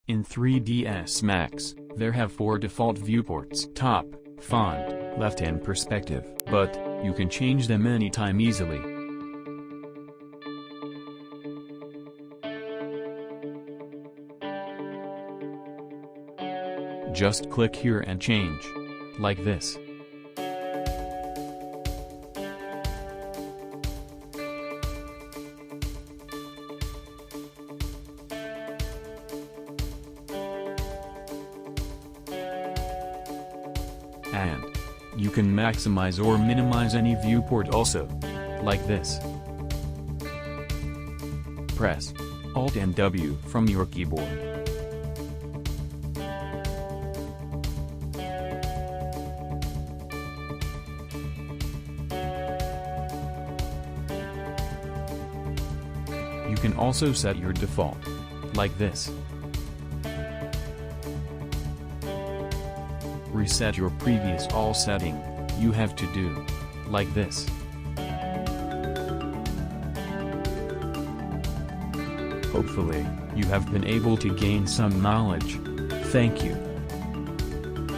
In 3ds Max, there have 4 default viewports: top, font, left and perspective, but you can change them anytime easily. Just click here and change. Like this. And you can maximize or minimize any viewport also. Like this. Press Alt and W from your keyboard. You can also set your default. Like this. Reset your previous all setting, you have to do. Like this. Hopefully, you have been able to gain some knowledge. Thank you.